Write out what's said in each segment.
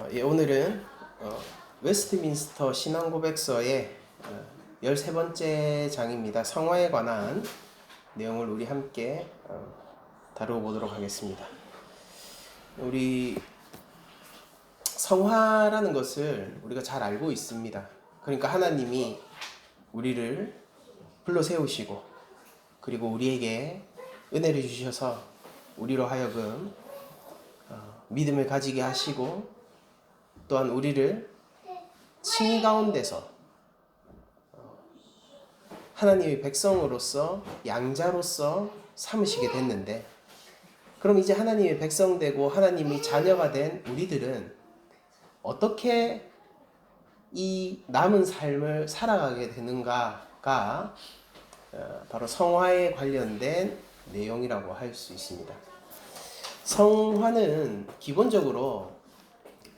오늘은 웨스트민스터 신앙고백서의 13번째 장입니다. 성화에 관한 내용을 우리 함께 다루어보도록 하겠습니다. 우리 성화라는 것을 우리가 잘 알고 있습니다. 그러니까 하나님이 우리를 불러 세우시고 그리고 우리에게 은혜를 주셔서 우리로 하여금 믿음을 가지게 하시고 또한 우리를 칭의 가운데서 하나님의 백성으로서 양자로서 삼으시게 됐는데, 그럼 이제 하나님의 백성되고 하나님의 자녀가 된 우리들은 어떻게 이 남은 삶을 살아가게 되는가가 바로 성화에 관련된 내용이라고 할 수 있습니다. 성화는 기본적으로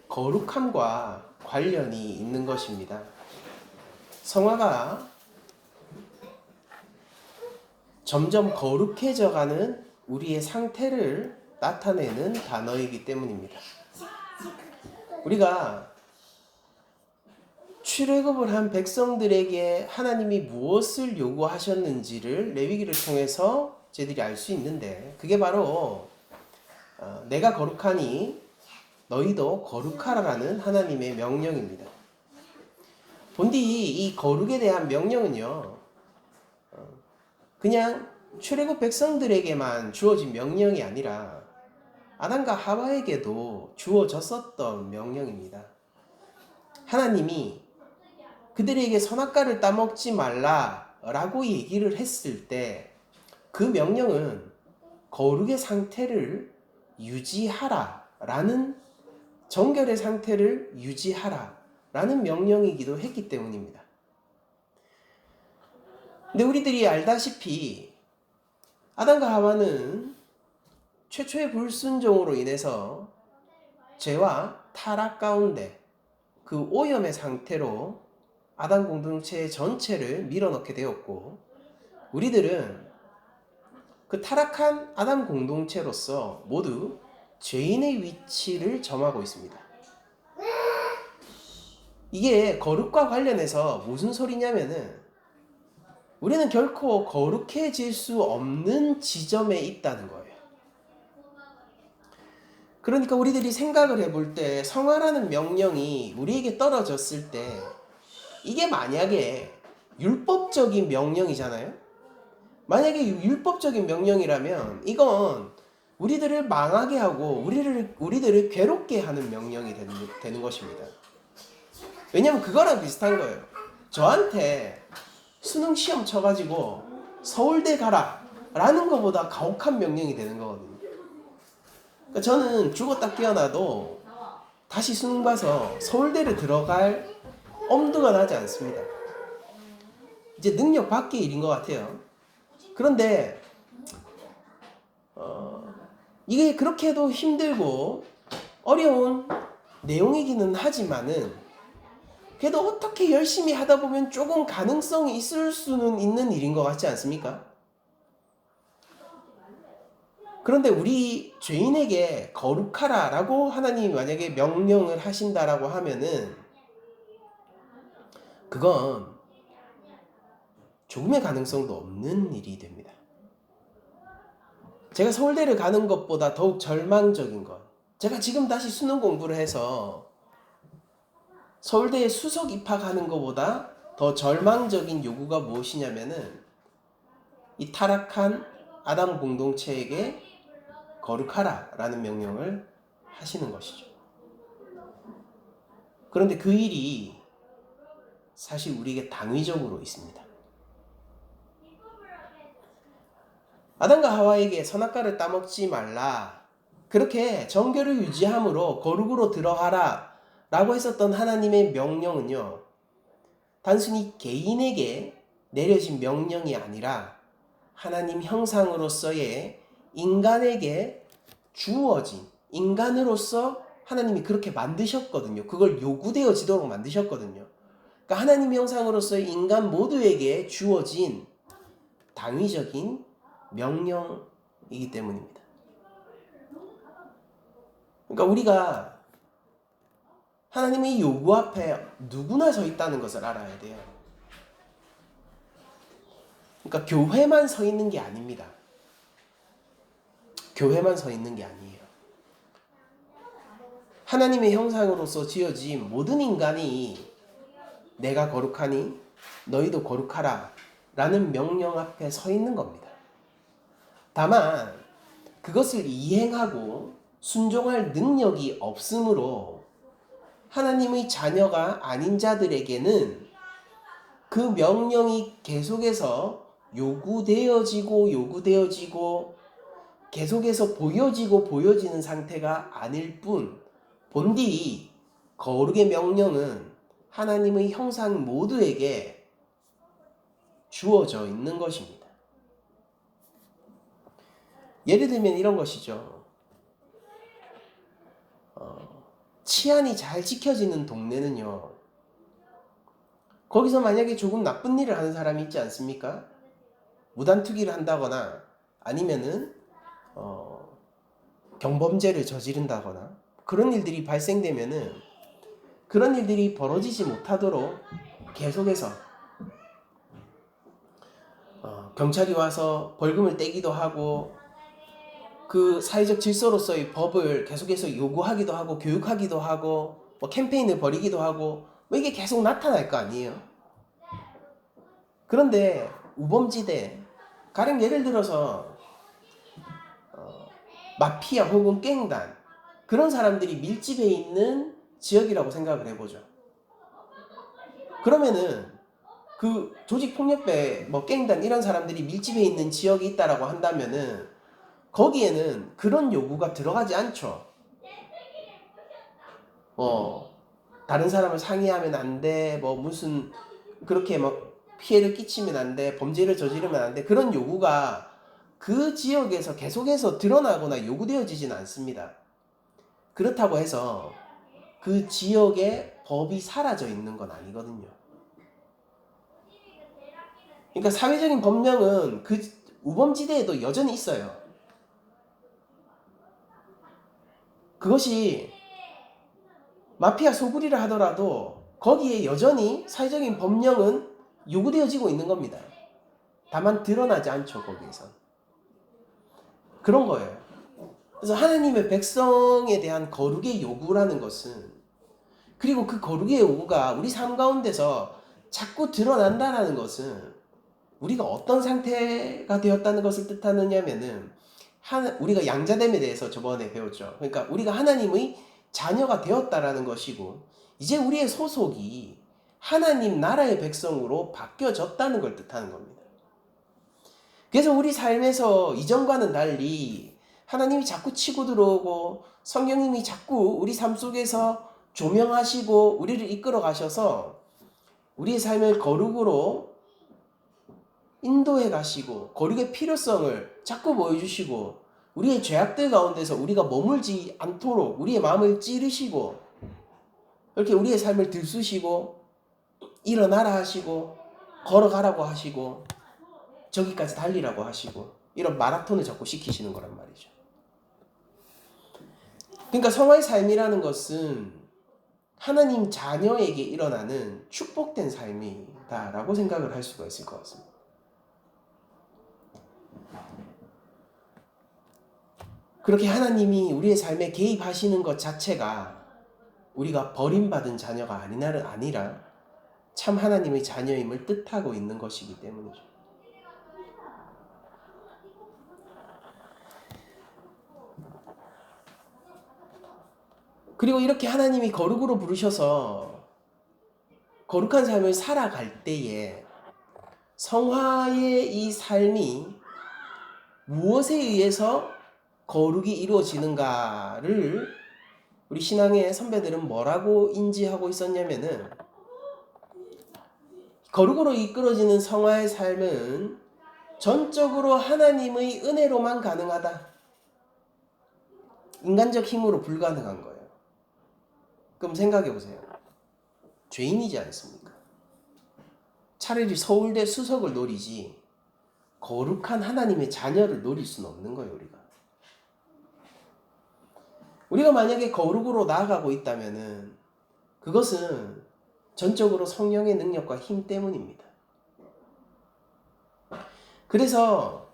거룩함과 관련이 있는 것입니다. 성화가 점점 거룩해져가는 우리의 상태를 나타내는 단어이기 때문입니다. 우리가 출애굽을 한 백성들에게 하나님이 무엇을 요구하셨는지를 레위기를 통해서 저희들이 알 수 있는데, 그게 바로 내가 거룩하니 너희도 거룩하라라는 하나님의 명령입니다. 본디 이 거룩에 대한 명령은요, 그냥 출애굽 백성들에게만 주어진 명령이 아니라 아담과 하와에게도 주어졌었던 명령입니다. 하나님이 그들에게 선악과를 따먹지 말라라고 얘기를 했을 때 그 명령은 거룩의 상태를 유지하라라는, 정결의 상태를 유지하라라는 명령이기도 했기 때문입니다. 근데 우리들이 알다시피 아담과 하와는 최초의 불순종으로 인해서 죄와 타락 가운데 그 오염의 상태로 아담 공동체 전체를 밀어넣게 되었고, 우리들은 그 타락한 아담 공동체로서 모두 죄인의 위치를 점하고 있습니다. 이게 거룩과 관련해서 무슨 소리냐면은, 우리는 결코 거룩해질 수 없는 지점에 있다는 거예요. 그러니까 우리들이 생각을 해볼 때 성화라는 명령이 우리에게 떨어졌을 때 이게 만약에 율법적인 명령이잖아요. 만약에 율법적인 명령이라면 이건 우리들을 망하게 하고 우리들을 괴롭게 하는 명령이 되는 것입니다. 왜냐면 그거랑 비슷한 거예요. 저한테 수능 시험 쳐가지고 서울대 가라 라는 것보다 가혹한 명령이 되는 거거든요. 그러니까 저는 죽었다 깨어나도 다시 수능 봐서 서울대를 들어갈 엄두가 나지 않습니다. 이제 능력 밖의 일인 것 같아요. 그런데 이게 그렇게도 힘들고 어려운 내용이기는 하지만은 그래도 어떻게 열심히 하다 보면 조금 가능성이 있을 수는 있는 일인 것 같지 않습니까? 그런데 우리 죄인에게 거룩하라라고 하나님이 만약에 명령을 하신다라고 하면은 그건 조금의 가능성도 없는 일이 됩니다. 제가 서울대를 가는 것보다 더욱 절망적인 것, 제가 지금 다시 수능 공부를 해서 서울대에 수석 입학하는 것보다 더 절망적인 요구가 무엇이냐면은 이 타락한 아담 공동체에게 거룩하라라는 명령을 하시는 것이죠. 그런데 그 일이 사실 우리에게 당위적으로 있습니다. 아담과 하와에게 선악과를 따먹지 말라, 그렇게 정결을 유지함으로 거룩으로 들어가라 라고 했었던 하나님의 명령은요, 단순히 개인에게 내려진 명령이 아니라 하나님 형상으로서의 인간에게 주어진, 인간으로서 하나님이 그렇게 만드셨거든요. 그걸 요구되어지도록 만드셨거든요. 그러니까 하나님 형상으로서의 인간 모두에게 주어진 당위적인 명령이기 때문입니다. 그러니까 우리가 하나님의 요구 앞에 누구나 서 있다는 것을 알아야 돼요. 그러니까 교회만 서 있는 게 아닙니다. 교회만 서 있는 게 아니에요. 하나님의 형상으로서 지어진 모든 인간이 내가 거룩하니 너희도 거룩하라 라는 명령 앞에 서 있는 겁니다. 다만 그것을 이행하고 순종할 능력이 없으므로 하나님의 자녀가 아닌 자들에게는 그 명령이 계속해서 요구되어지고 계속해서 보여지는 상태가 아닐 뿐, 본디 거룩의 명령은 하나님의 형상 모두에게 주어져 있는 것입니다. 예를 들면 이런 것이죠. 치안이 잘 지켜지는 동네는요, 거기서 만약에 조금 나쁜 일을 하는 사람이 있지 않습니까? 무단투기를 한다거나 아니면은 경범죄를 저지른다거나 그런 일들이 발생되면은 그런 일들이 벌어지지 못하도록 계속해서 경찰이 와서 벌금을 떼기도 하고 그 사회적 질서로서의 법을 계속해서 요구하기도 하고 교육하기도 하고 뭐 캠페인을 벌이기도 하고 뭐 이게 계속 나타날 거 아니에요. 그런데 우범지대, 가령 예를 들어서 마피아 혹은 갱단, 그런 사람들이 밀집해 있는 지역이라고 생각을 해보죠. 그러면은 그 조직폭력배, 뭐 갱단 이런 사람들이 밀집해 있는 지역이 있다라고 한다면은 거기에는 그런 요구가 들어가지 않죠. 다른 사람을 상의하면 안 돼, 뭐 무슨 그렇게 뭐 피해를 끼치면 안 돼, 범죄를 저지르면 안 돼, 그런 요구가 그 지역에서 계속해서 드러나거나 요구되어지진 않습니다. 그렇다고 해서 그 지역에 법이 사라져 있는 건 아니거든요. 그러니까 사회적인 법령은 그 우범지대에도 여전히 있어요. 그것이 마피아 소굴이라 하더라도 거기에 여전히 사회적인 법령은 요구되어지고 있는 겁니다. 다만 드러나지 않죠, 거기에선. 그런 거예요. 그래서 하나님의 백성에 대한 거룩의 요구라는 것은, 그리고 그 거룩의 요구가 우리 삶 가운데서 자꾸 드러난다는 것은 우리가 어떤 상태가 되었다는 것을 뜻하느냐면은, 우리가 양자됨에 대해서 저번에 배웠죠. 그러니까 우리가 하나님의 자녀가 되었다라는 것이고, 이제 우리의 소속이 하나님 나라의 백성으로 바뀌어졌다는 걸 뜻하는 겁니다. 그래서 우리 삶에서 이전과는 달리 하나님이 자꾸 치고 들어오고 성령님이 자꾸 우리 삶 속에서 조명하시고 우리를 이끌어 가셔서 우리의 삶을 거룩으로 인도해 가시고 거룩의 필요성을 자꾸 보여주시고 우리의 죄악들 가운데서 우리가 머물지 않도록 우리의 마음을 찌르시고 이렇게 우리의 삶을 들쑤시고 일어나라 하시고 걸어가라고 하시고 저기까지 달리라고 하시고 이런 마라톤을 자꾸 시키시는 거란 말이죠. 그러니까 성화의 삶이라는 것은 하나님 자녀에게 일어나는 축복된 삶이다라고 생각을 할 수가 있을 것 같습니다. 그렇게 하나님이 우리의 삶에 개입하시는 것 자체가 우리가 버림받은 자녀가 아니라 참 하나님의 자녀임을 뜻하고 있는 것이기 때문이죠. 그리고 이렇게 하나님이 거룩으로 부르셔서 거룩한 삶을 살아갈 때에 성화의 이 삶이 무엇에 의해서 거룩이 이루어지는가를 우리 신앙의 선배들은 뭐라고 인지하고 있었냐면은, 거룩으로 이끌어지는 성화의 삶은 전적으로 하나님의 은혜로만 가능하다. 인간적 힘으로 불가능한 거예요. 그럼 생각해 보세요. 죄인이지 않습니까? 차라리 서울대 수석을 노리지 거룩한 하나님의 자녀를 노릴 수는 없는 거예요, 우리가 만약에 거룩으로 나아가고 있다면은 그것은 전적으로 성령의 능력과 힘 때문입니다. 그래서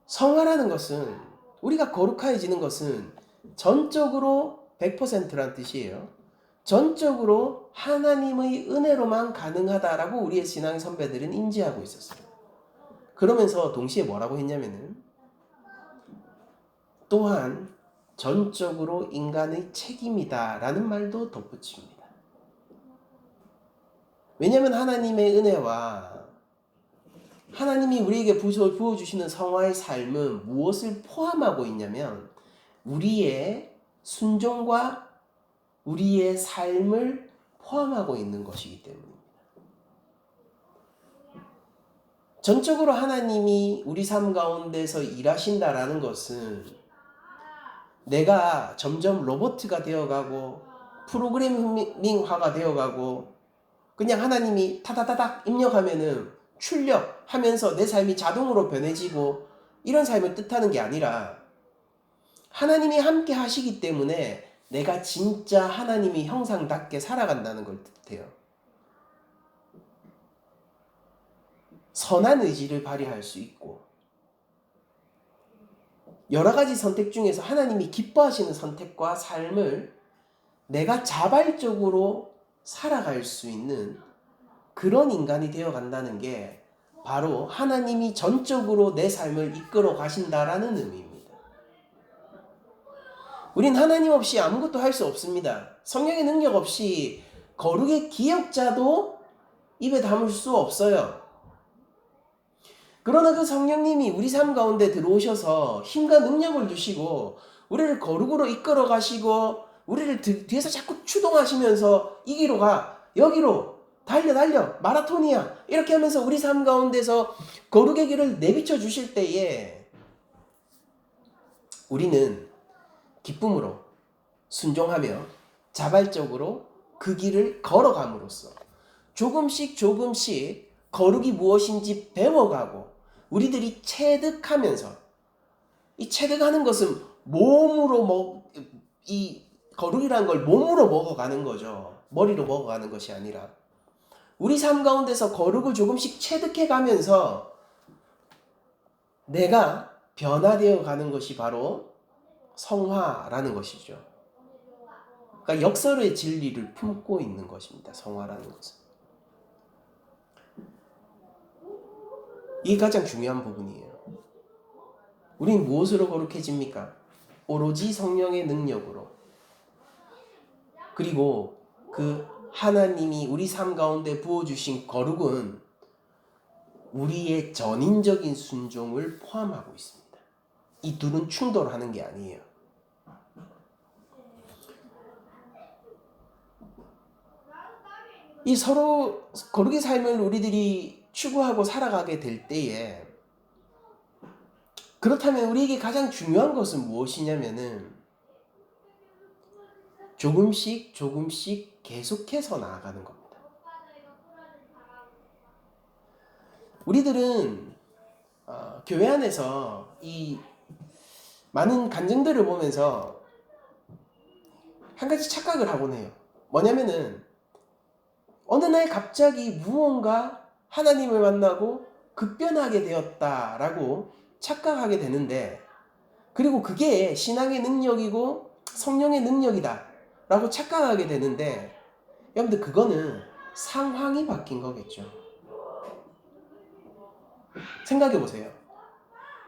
성화라는 것은, 우리가 거룩해지는 것은 전적으로 100%란 뜻이에요. 전적으로 하나님의 은혜로만 가능하다라고 우리의 신앙 선배들은 인지하고 있었어요. 그러면서 동시에 뭐라고 했냐면은, 또한 전적으로 인간의 책임이다라는 말도 덧붙입니다. 왜냐하면 하나님의 은혜와 하나님이 우리에게 부어주시는 성화의 삶은 무엇을 포함하고 있냐면, 우리의 순종과 우리의 삶을 포함하고 있는 것이기 때문입니다. 전적으로 하나님이 우리 삶 가운데서 일하신다라는 것은 내가 점점 로봇가 되어가고 프로그래밍화가 되어가고 그냥 하나님이 타다다닥 입력하면은 출력하면서 내 삶이 자동으로 변해지고 이런 삶을 뜻하는 게 아니라, 하나님이 함께 하시기 때문에 내가 진짜 하나님이 형상답게 살아간다는 걸 뜻해요. 선한 의지를 발휘할 수 있고, 여러 가지 선택 중에서 하나님이 기뻐하시는 선택과 삶을 내가 자발적으로 살아갈 수 있는 그런 인간이 되어 간다는 게 바로 하나님이 전적으로 내 삶을 이끌어 가신다라는 의미입니다. 우린 하나님 없이 아무것도 할 수 없습니다. 성령의 능력 없이 거룩의 기억자도 입에 담을 수 없어요. 그러나 그 성령님이 우리 삶 가운데 들어오셔서 힘과 능력을 주시고 우리를 거룩으로 이끌어 가시고 우리를 뒤에서 자꾸 추동하시면서 이기로 가, 여기로 달려 마라톤이야 이렇게 하면서 우리 삶 가운데서 거룩의 길을 내비쳐 주실 때에 우리는 기쁨으로 순종하며 자발적으로 그 길을 걸어감으로써 조금씩 거룩이 무엇인지 배워가고 우리들이 체득하면서, 이 체득하는 것은 이 거룩이라는 걸 몸으로 먹어가는 거죠. 머리로 먹어가는 것이 아니라 우리 삶 가운데서 거룩을 조금씩 체득해 가면서 내가 변화되어 가는 것이 바로 성화라는 것이죠. 그러니까 역설의 진리를 품고 있는 것입니다. 성화라는 것은. 이게 가장 중요한 부분이에요. 우린 무엇으로 거룩해집니까? 오로지 성령의 능력으로. 그리고 그 하나님이 우리 삶 가운데 부어주신 거룩은 우리의 전인적인 순종을 포함하고 있습니다. 이 둘은 충돌하는 게 아니에요. 이 서로 거룩의 삶을 우리들이 추구하고 살아가게 될 때에, 그렇다면 우리에게 가장 중요한 것은 무엇이냐면은 조금씩 계속해서 나아가는 겁니다. 우리들은 교회 안에서 이 많은 간증들을 보면서 한 가지 착각을 하곤 해요. 뭐냐면은 어느 날 갑자기 무언가 하나님을 만나고 급변하게 되었다라고 착각하게 되는데, 그리고 그게 신앙의 능력이고 성령의 능력이다 라고 착각하게 되는데, 여러분들 그거는 상황이 바뀐 거겠죠. 생각해 보세요.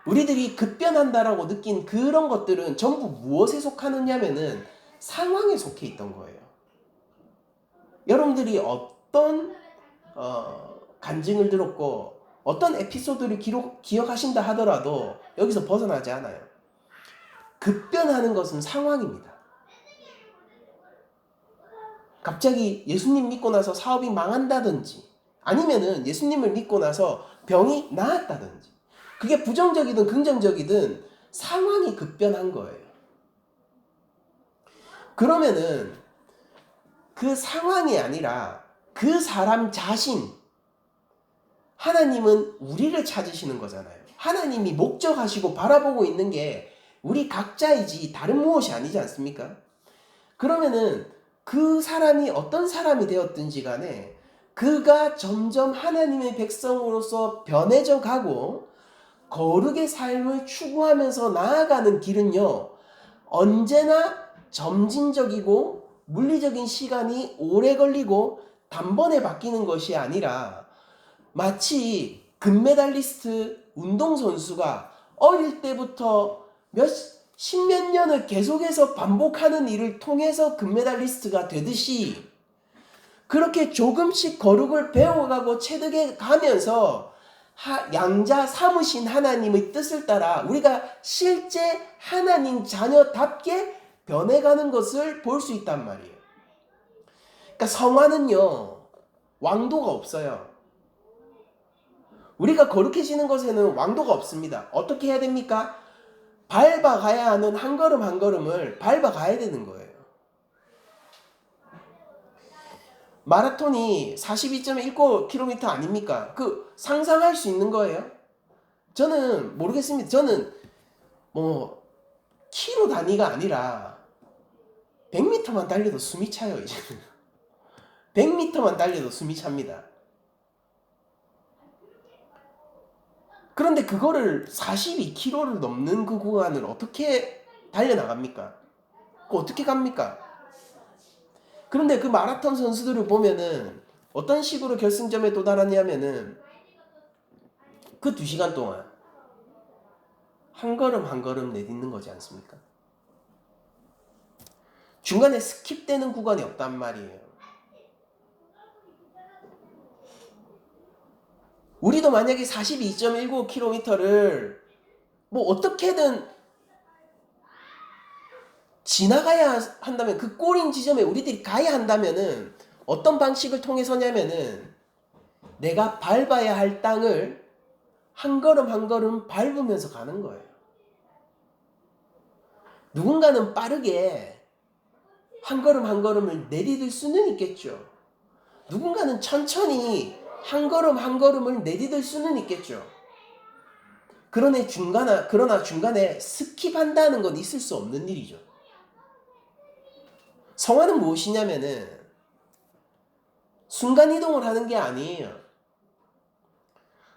우리들이 급변한다라고 느낀 그런 것들은 전부 무엇에 속하느냐면은 상황에 속해 있던 거예요. 여러분들이 어떤 간증을 들었고 어떤 에피소드를 기억하신다 하더라도 여기서 벗어나지 않아요. 급변하는 것은 상황입니다. 갑자기 예수님 믿고 나서 사업이 망한다든지, 아니면은 예수님을 믿고 나서 병이 나았다든지, 그게 부정적이든 긍정적이든 상황이 급변한 거예요. 그러면은 그 상황이 아니라 그 사람 자신, 하나님은 우리를 찾으시는 거잖아요. 하나님이 목적하시고 바라보고 있는 게 우리 각자이지 다른 무엇이 아니지 않습니까? 그러면은 그 사람이 어떤 사람이 되었든지 간에 그가 점점 하나님의 백성으로서 변해져 가고 거룩의 삶을 추구하면서 나아가는 길은요, 언제나 점진적이고 물리적인 시간이 오래 걸리고 단번에 바뀌는 것이 아니라 마치 금메달리스트 운동선수가 어릴 때부터 십몇 년을 계속해서 반복하는 일을 통해서 금메달리스트가 되듯이 그렇게 조금씩 거룩을 배워가고 체득해 가면서 양자 삼으신 하나님의 뜻을 따라 우리가 실제 하나님 자녀답게 변해가는 것을 볼 수 있단 말이에요. 그러니까 성화는요, 왕도가 없어요. 우리가 거룩해지는 것에는 왕도가 없습니다. 어떻게 해야 됩니까? 밟아가야 하는 한 걸음 한 걸음을 밟아가야 되는 거예요. 마라톤이 42.19km 아닙니까? 그 상상할 수 있는 거예요? 저는 모르겠습니다. 저는 뭐 키로 단위가 아니라 100m만 달려도 숨이 차요, 이제. 100m만 달려도 숨이 찹니다. 그런데 그거를 42km를 넘는 그 구간을 어떻게 달려나갑니까? 어떻게 갑니까? 그런데 그 마라톤 선수들을 보면은 어떤 식으로 결승점에 도달하냐면은 그 2시간 동안 한 걸음 한 걸음 내딛는 거지 않습니까? 중간에 스킵되는 구간이 없단 말이에요. 우리도 만약에 42.19km를 뭐 어떻게든 지나가야 한다면, 그 꼬린 지점에 우리들이 가야 한다면은 어떤 방식을 통해서냐면은 내가 밟아야 할 땅을 한 걸음 한 걸음 밟으면서 가는 거예요. 누군가는 빠르게 한 걸음 한 걸음을 내디딜 수는 있겠죠. 누군가는 천천히 한 걸음 한 걸음을 내디딜 수는 있겠죠. 그러나 중간에 스킵한다는 건 있을 수 없는 일이죠. 성화는 무엇이냐면은 순간이동을 하는 게 아니에요.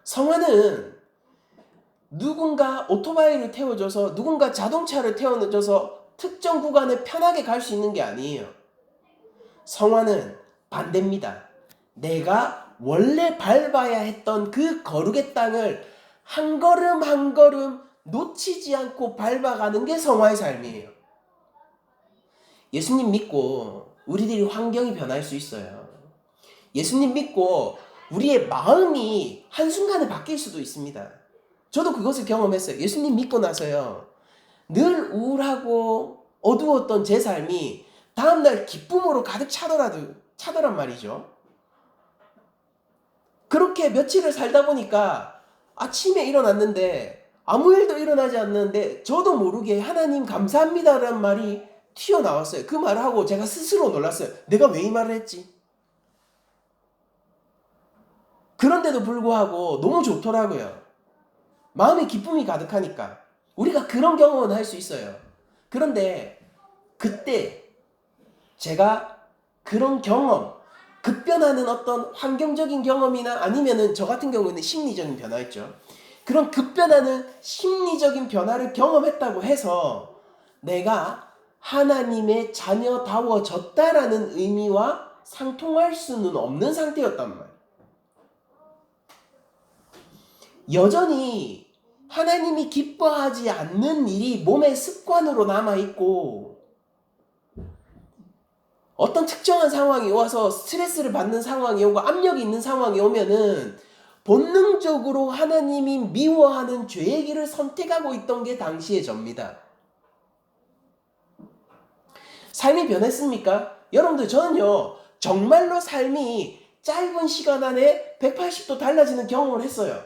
성화는 누군가 오토바이를 태워줘서, 누군가 자동차를 태워줘서 특정 구간에 편하게 갈 수 있는 게 아니에요. 성화는 반대입니다. 내가 원래 밟아야 했던 그 거룩의 땅을 한 걸음 한 걸음 놓치지 않고 밟아가는 게 성화의 삶이에요. 예수님 믿고 우리들이 환경이 변할 수 있어요. 예수님 믿고 우리의 마음이 한순간에 바뀔 수도 있습니다. 저도 그것을 경험했어요. 예수님 믿고 나서요, 늘 우울하고 어두웠던 제 삶이 다음날 기쁨으로 가득 차더란 말이죠. 그렇게 며칠을 살다 보니까 아침에 일어났는데 아무 일도 일어나지 않는데 저도 모르게 하나님 감사합니다라는 말이 튀어나왔어요. 그 말을 하고 제가 스스로 놀랐어요. 내가 왜 이 말을 했지? 그런데도 불구하고 너무 좋더라고요. 마음에 기쁨이 가득하니까. 우리가 그런 경험은 할 수 있어요. 그런데 그때 제가 그런 경험, 급변하는 어떤 환경적인 경험이나 아니면은 저 같은 경우는 심리적인 변화였죠. 그런 급변하는 심리적인 변화를 경험했다고 해서 내가 하나님의 자녀다워졌다라는 의미와 상통할 수는 없는 상태였단 말이에요. 여전히 하나님이 기뻐하지 않는 일이 몸의 습관으로 남아있고, 어떤 특정한 상황이 와서 스트레스를 받는 상황이 오고 압력이 있는 상황이 오면은 본능적으로 하나님이 미워하는 죄의 길을 선택하고 있던 게 당시의 저입니다. 삶이 변했습니까? 여러분들, 저는요 정말로 삶이 짧은 시간 안에 180도 달라지는 경험을 했어요.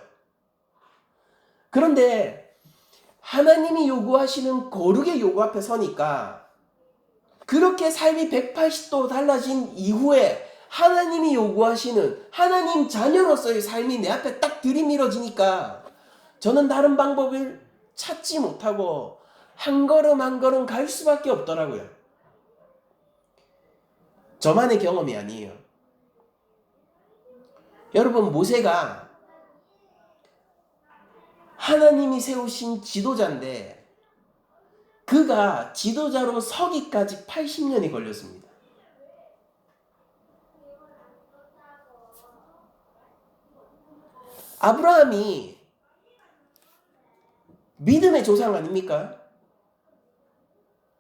그런데 하나님이 요구하시는 거룩의 요구 앞에 서니까 그렇게 삶이 180도 달라진 이후에 하나님이 요구하시는 하나님 자녀로서의 삶이 내 앞에 딱 들이밀어지니까 저는 다른 방법을 찾지 못하고 한 걸음 한 걸음 갈 수밖에 없더라고요. 저만의 경험이 아니에요. 여러분, 모세가 하나님이 세우신 지도자인데 그가 지도자로 서기까지 80년이 걸렸습니다. 아브라함이 믿음의 조상 아닙니까?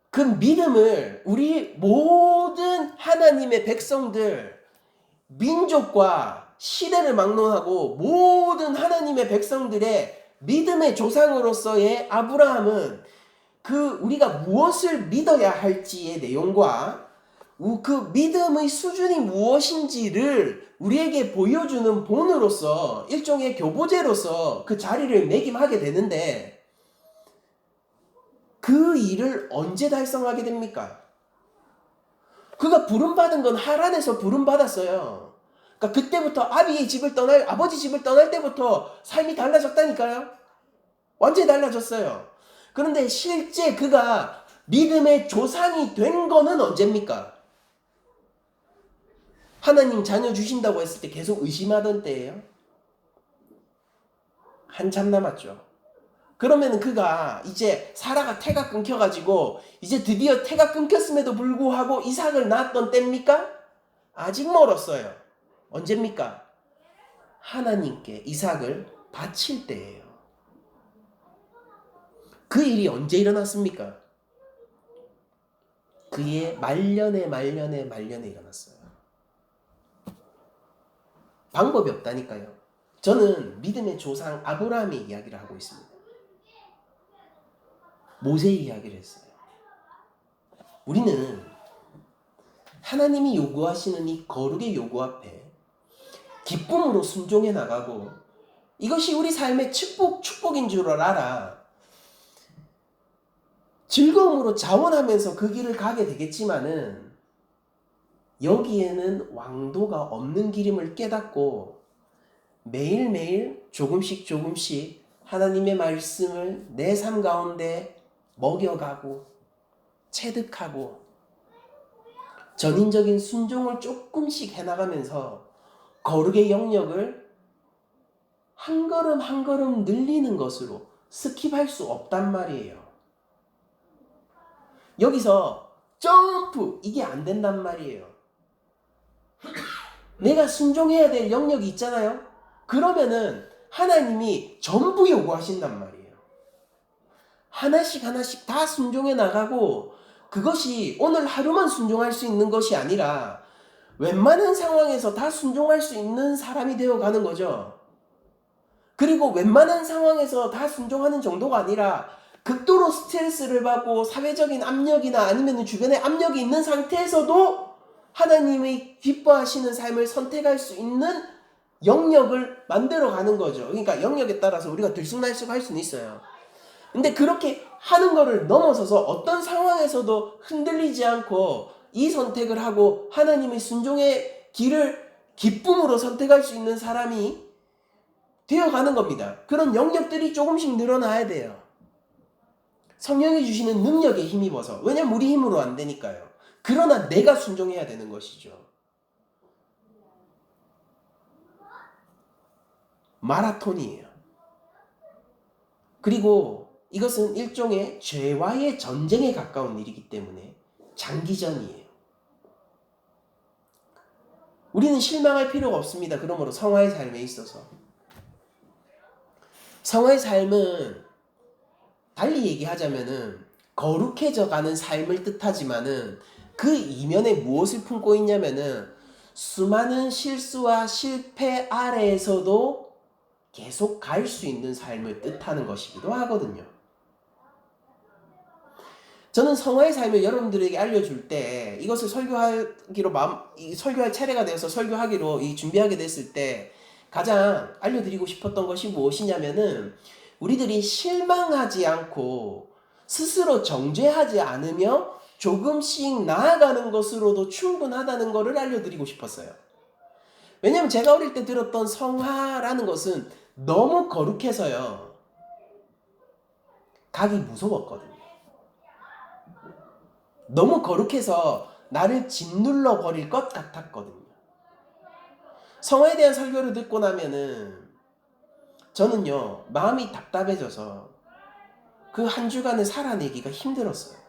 그 믿음을 우리 모든 하나님의 백성들, 민족과 시대를 막론하고 모든 하나님의 백성들의 믿음의 조상으로서의 아브라함은 그 우리가 무엇을 믿어야 할지의 내용과 그 믿음의 수준이 무엇인지를 우리에게 보여주는 본으로서 일종의 교보제로서 그 자리를 매김하게 되는데 그 일을 언제 달성하게 됩니까? 그가 부름받은 건 하란에서 부름받았어요. 그러니까 그때부터 아버지 집을 떠날 때부터 삶이 달라졌다니까요. 완전히 달라졌어요. 그런데 실제 그가 믿음의 조상이 된 거는 언제입니까? 하나님 자녀 주신다고 했을 때 계속 의심하던 때예요. 한참 남았죠. 그러면 그가 이제 사라가 태가 끊겨가지고 이제 드디어 태가 끊겼음에도 불구하고 이삭을 낳았던 때입니까? 아직 멀었어요. 언제입니까? 하나님께 이삭을 바칠 때예요. 그 일이 언제 일어났습니까? 그의 말년에 일어났어요. 방법이 없다니까요. 저는 믿음의 조상 아브라함의 이야기를 하고 있습니다. 모세의 이야기를 했어요. 우리는 하나님이 요구하시는 이 거룩의 요구 앞에 기쁨으로 순종해 나가고 이것이 우리 삶의 축복인 줄 알아. 즐거움으로 자원하면서 그 길을 가게 되겠지만은 여기에는 왕도가 없는 길임을 깨닫고 매일매일 조금씩 하나님의 말씀을 내 삶 가운데 먹여가고 체득하고 전인적인 순종을 조금씩 해나가면서 거룩의 영역을 한 걸음 늘리는 것으로 스킵할 수 없단 말이에요. 여기서 점프 이게 안 된단 말이에요. 내가 순종해야 될 영역이 있잖아요. 그러면은 하나님이 전부 요구하신단 말이에요. 하나씩 다 순종해 나가고 그것이 오늘 하루만 순종할 수 있는 것이 아니라 웬만한 상황에서 다 순종할 수 있는 사람이 되어가는 거죠. 그리고 웬만한 상황에서 다 순종하는 정도가 아니라 극도로 스트레스를 받고 사회적인 압력이나 아니면 주변에 압력이 있는 상태에서도 하나님이 기뻐하시는 삶을 선택할 수 있는 영역을 만들어가는 거죠. 그러니까 영역에 따라서 우리가 들쑥날쑥 할 수는 있어요. 근데 그렇게 하는 거를 넘어서서 어떤 상황에서도 흔들리지 않고 이 선택을 하고 하나님의 순종의 길을 기쁨으로 선택할 수 있는 사람이 되어가는 겁니다. 그런 영역들이 조금씩 늘어나야 돼요. 성령이 주시는 능력에 힘입어서. 왜냐면 우리 힘으로 안 되니까요. 그러나 내가 순종해야 되는 것이죠. 마라톤이에요. 그리고 이것은 일종의 죄와의 전쟁에 가까운 일이기 때문에 장기전이에요. 우리는 실망할 필요가 없습니다. 그러므로 성화의 삶에 있어서. 성화의 삶은 달리 얘기하자면은 거룩해져 가는 삶을 뜻하지만은 그 이면에 무엇을 품고 있냐면은 수많은 실수와 실패 아래에서도 계속 갈 수 있는 삶을 뜻하는 것이기도 하거든요. 저는 성화의 삶을 여러분들에게 알려줄 때 이것을 설교할 차례가 되어서 설교하기로 준비하게 됐을 때 가장 알려드리고 싶었던 것이 무엇이냐면은 우리들이 실망하지 않고 스스로 정죄하지 않으며 조금씩 나아가는 것으로도 충분하다는 것을 알려드리고 싶었어요. 왜냐하면 제가 어릴 때 들었던 성화라는 것은 너무 거룩해서요. 가기 무서웠거든요. 너무 거룩해서 나를 짓눌러 버릴 것 같았거든요. 성화에 대한 설교를 듣고 나면은 저는요, 마음이 답답해져서 그 한 주간을 살아내기가 힘들었어요.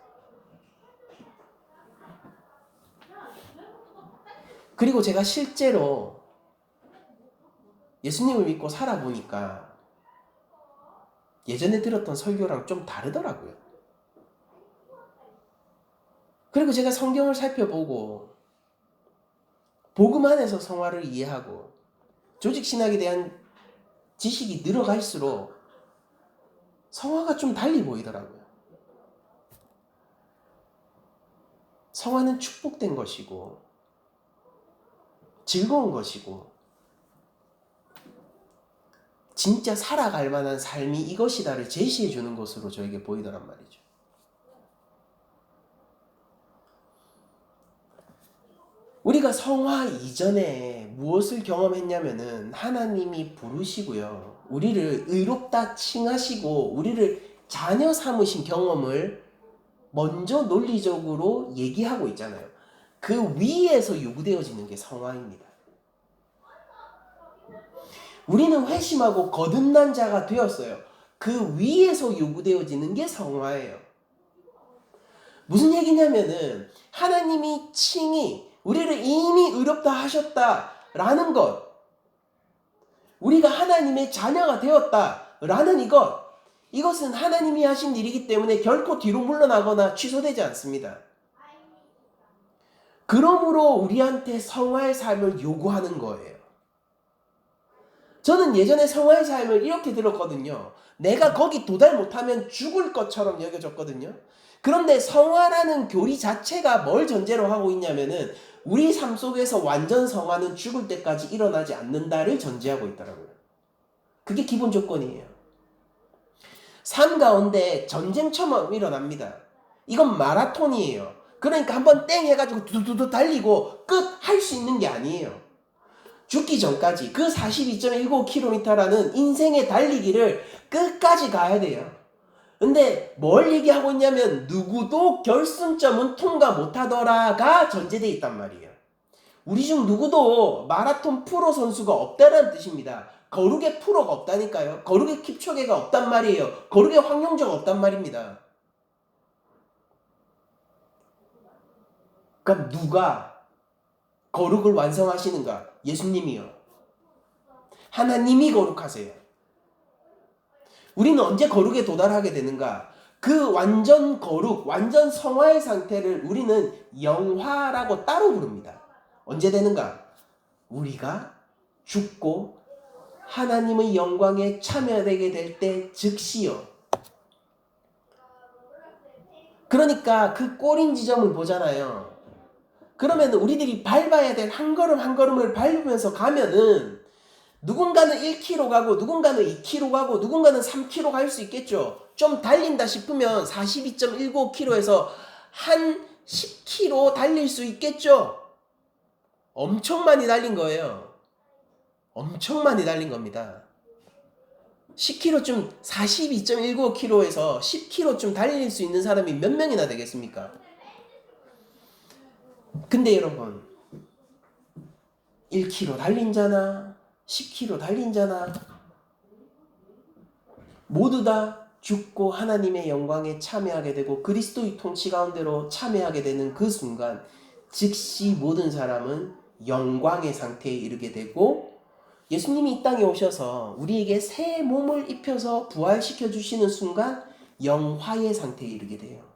그리고 제가 실제로 예수님을 믿고 살아보니까 예전에 들었던 설교랑 좀 다르더라고요. 그리고 제가 성경을 살펴보고 복음 안에서 성화를 이해하고 조직신학에 대한 지식이 늘어갈수록 성화가 좀 달리 보이더라고요. 성화는 축복된 것이고 즐거운 것이고 진짜 살아갈 만한 삶이 이것이다를 제시해 주는 것으로 저에게 보이더란 말이죠. 우리가 성화 이전에 무엇을 경험했냐면은 하나님이 부르시고요. 우리를 의롭다 칭하시고 우리를 자녀 삼으신 경험을 먼저 논리적으로 얘기하고 있잖아요. 그 위에서 요구되어지는 게 성화입니다. 우리는 회심하고 거듭난 자가 되었어요. 그 위에서 요구되어지는 게 성화예요. 무슨 얘기냐면은 하나님이 칭히 우리를 이미 의롭다 하셨다라는 것, 우리가 하나님의 자녀가 되었다라는 이것은 하나님이 하신 일이기 때문에 결코 뒤로 물러나거나 취소되지 않습니다. 그러므로 우리한테 성화의 삶을 요구하는 거예요. 저는 예전에 성화의 삶을 이렇게 들었거든요. 내가 거기 도달 못하면 죽을 것처럼 여겨졌거든요. 그런데 성화라는 교리 자체가 뭘 전제로 하고 있냐면은 우리 삶 속에서 완전 성화는 죽을 때까지 일어나지 않는다를 전제하고 있더라고요. 그게 기본 조건이에요. 삶 가운데 전쟁처럼 일어납니다. 이건 마라톤이에요. 그러니까 한번 땡 해가지고 두두두 달리고 끝 할 수 있는 게 아니에요. 죽기 전까지 그 42.19km라는 인생의 달리기를 끝까지 가야 돼요. 근데 뭘 얘기하고 있냐면 누구도 결승점은 통과 못하더라가 전제되어 있단 말이에요. 우리 중 누구도 마라톤 프로 선수가 없다는 뜻입니다. 거룩의 프로가 없다니까요. 거룩의 킵초게가 없단 말이에요. 거룩의 황용조가 없단 말입니다. 그럼 누가 거룩을 완성하시는가? 예수님이요. 하나님이 거룩하세요. 우리는 언제 거룩에 도달하게 되는가? 그 완전 거룩, 완전 성화의 상태를 우리는 영화라고 따로 부릅니다. 언제 되는가? 우리가 죽고 하나님의 영광에 참여되게 될 때 즉시요. 그러니까 그 꼬린 지점을 보잖아요. 그러면 우리들이 밟아야 될 한 걸음 한 걸음을 밟으면서 가면은 누군가는 1km 가고 누군가는 2km 가고 누군가는 3km 갈 수 있겠죠. 좀 달린다 싶으면 42.19km에서 한 10km 달릴 수 있겠죠. 엄청 많이 달린 거예요. 엄청 많이 달린 겁니다. 10km쯤 42.19km에서 10km쯤 달릴 수 있는 사람이 몇 명이나 되겠습니까? 근데 여러분 1km 달린 자나 10km 달린 자나 모두 다 죽고 하나님의 영광에 참여하게 되고 그리스도의 통치 가운데로 참여하게 되는 그 순간 즉시 모든 사람은 영광의 상태에 이르게 되고 예수님이 이 땅에 오셔서 우리에게 새 몸을 입혀서 부활시켜 주시는 순간 영화의 상태에 이르게 돼요.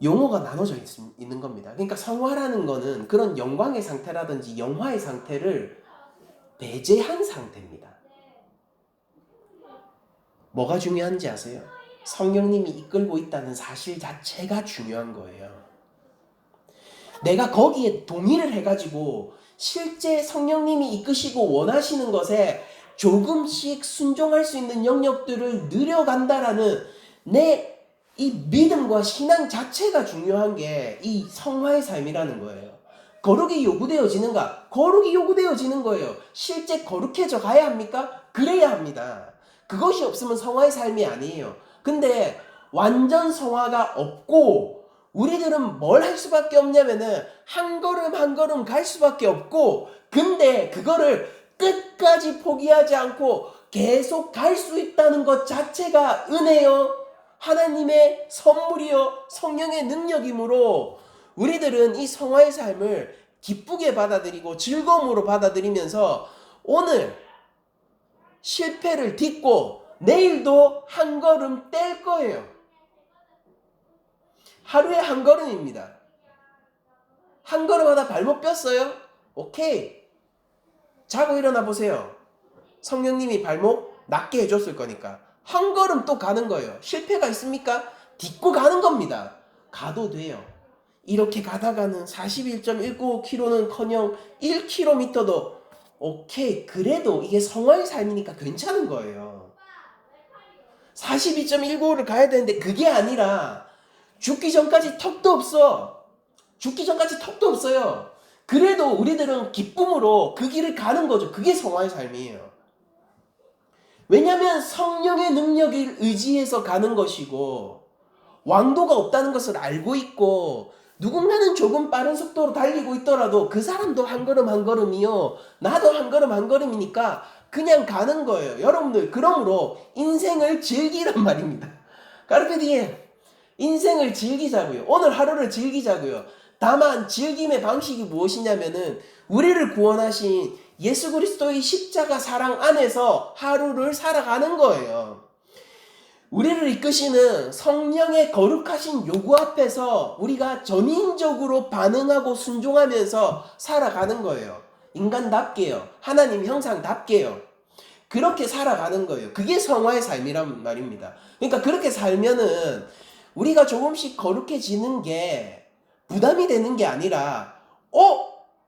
용어가 나눠져 있는 겁니다. 그러니까 성화라는 거는 그런 영광의 상태라든지 영화의 상태를 배제한 상태입니다. 뭐가 중요한지 아세요? 성령님이 이끌고 있다는 사실 자체가 중요한 거예요. 내가 거기에 동의를 해가지고 실제 성령님이 이끄시고 원하시는 것에 조금씩 순종할 수 있는 영역들을 늘려간다라는 내 이 믿음과 신앙 자체가 중요한 게 이 성화의 삶이라는 거예요. 거룩이 요구되어지는가? 거룩이 요구되어지는 거예요. 실제 거룩해져 가야 합니까? 그래야 합니다. 그것이 없으면 성화의 삶이 아니에요. 근데 완전 성화가 없고 우리들은 뭘 할 수밖에 없냐면은 한 걸음 한 걸음 갈 수밖에 없고 근데 그거를 끝까지 포기하지 않고 계속 갈 수 있다는 것 자체가 은혜요. 하나님의 선물이요. 성령의 능력이므로 우리들은 이 성화의 삶을 기쁘게 받아들이고 즐거움으로 받아들이면서 오늘 실패를 딛고 내일도 한 걸음 뗄 거예요. 하루에 한 걸음입니다. 한 걸음 하다 발목 뼈어요? 오케이. 자고 일어나 보세요. 성령님이 발목 낫게 해줬을 거니까. 한 걸음 또 가는 거예요. 실패가 있습니까? 딛고 가는 겁니다. 가도 돼요. 이렇게 가다가는 41.195km는 커녕 1km도 오케이. 그래도 이게 성화의 삶이니까 괜찮은 거예요. 42.195를 가야 되는데 그게 아니라 죽기 전까지 턱도 없어. 죽기 전까지 턱도 없어요. 그래도 우리들은 기쁨으로 그 길을 가는 거죠. 그게 성화의 삶이에요. 왜냐하면 성령의 능력을 의지해서 가는 것이고 왕도가 없다는 것을 알고 있고 누군가는 조금 빠른 속도로 달리고 있더라도 그 사람도 한 걸음 한 걸음이요. 나도 한 걸음 한 걸음이니까 그냥 가는 거예요. 여러분들 그러므로 인생을 즐기란 말입니다. 카르페 디엠. 인생을 즐기자고요. 오늘 하루를 즐기자고요. 다만 즐김의 방식이 무엇이냐면은 우리를 구원하신 예수 그리스도의 십자가 사랑 안에서 하루를 살아가는 거예요. 우리를 이끄시는 성령의 거룩하신 요구 앞에서 우리가 전인적으로 반응하고 순종하면서 살아가는 거예요. 인간답게요. 하나님 형상답게요. 그렇게 살아가는 거예요. 그게 성화의 삶이란 말입니다. 그러니까 그렇게 살면은 우리가 조금씩 거룩해지는 게 부담이 되는 게 아니라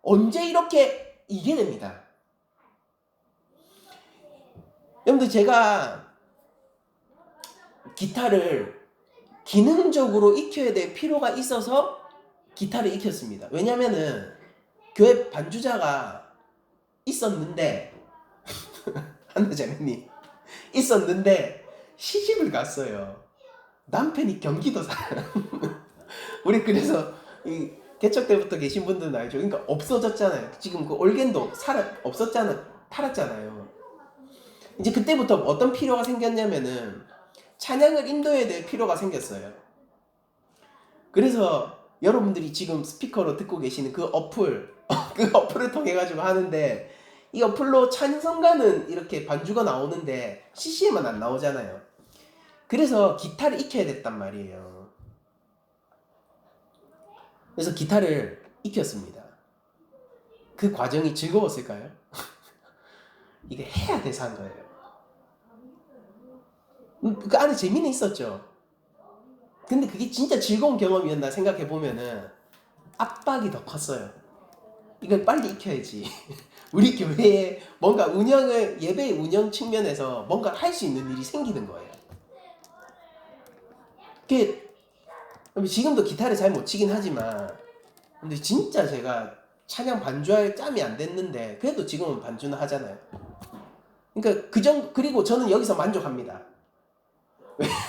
언제 이렇게 이게 됩니다. 여러분들 제가 기타를 기능적으로 익혀야 될 필요가 있어서 기타를 익혔습니다. 왜냐면은 교회 반주자가 있었는데 한나자매님 있었는데 시집을 갔어요. 남편이 경기도 살아요. 우리 그래서 이 개척 때부터 계신 분들은 알죠. 그러니까 없어졌잖아요. 지금 그 올겐도 없었잖아, 팔았잖아요. 이제 그때부터 어떤 필요가 생겼냐면은 찬양을 인도해야 될 필요가 생겼어요. 그래서 여러분들이 지금 스피커로 듣고 계시는 그 어플, 그 어플을 통해 가지고 하는데 이 어플로 찬송가는 이렇게 반주가 나오는데 CC에만 안 나오잖아요. 그래서 기타를 익혀야 됐단 말이에요. 그래서 기타를 익혔습니다. 그 과정이 즐거웠을까요? 이게 해야 돼서 한 거예요. 그 안에 재미는 있었죠. 근데 그게 진짜 즐거운 경험이었나 생각해 보면은 압박이 더 컸어요. 이걸 빨리 익혀야지. 우리 교회에 뭔가 예배 운영 측면에서 뭔가 할 수 있는 일이 생기는 거예요. 지금도 기타를 잘 못 치긴 하지만 근데 진짜 제가 찬양 반주할 짬이 안 됐는데 그래도 지금은 반주는 하잖아요. 그러니까 그리고 저는 여기서 만족합니다.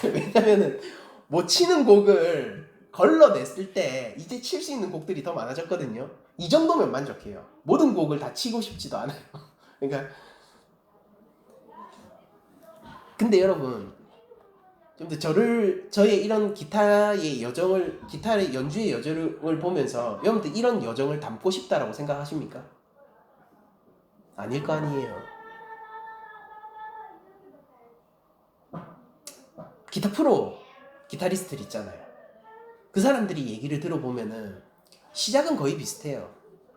왜냐면은 못 치는 곡을 걸러냈을 때 이제 칠 수 있는 곡들이 더 많아졌거든요. 이 정도면 만족해요. 모든 곡을 다 치고 싶지도 않아요. 그러니까 근데 여러분 좀 더 저의 이런 기타의 연주의 여정을 보면서 여러분들 이런 여정을 담고 싶다라고 생각하십니까? 아닐 거 아니에요. 기타 프로 기타리스트들 있잖아요. 그 사람들이 얘기를 들어보면은 시작은 거의 비슷해요.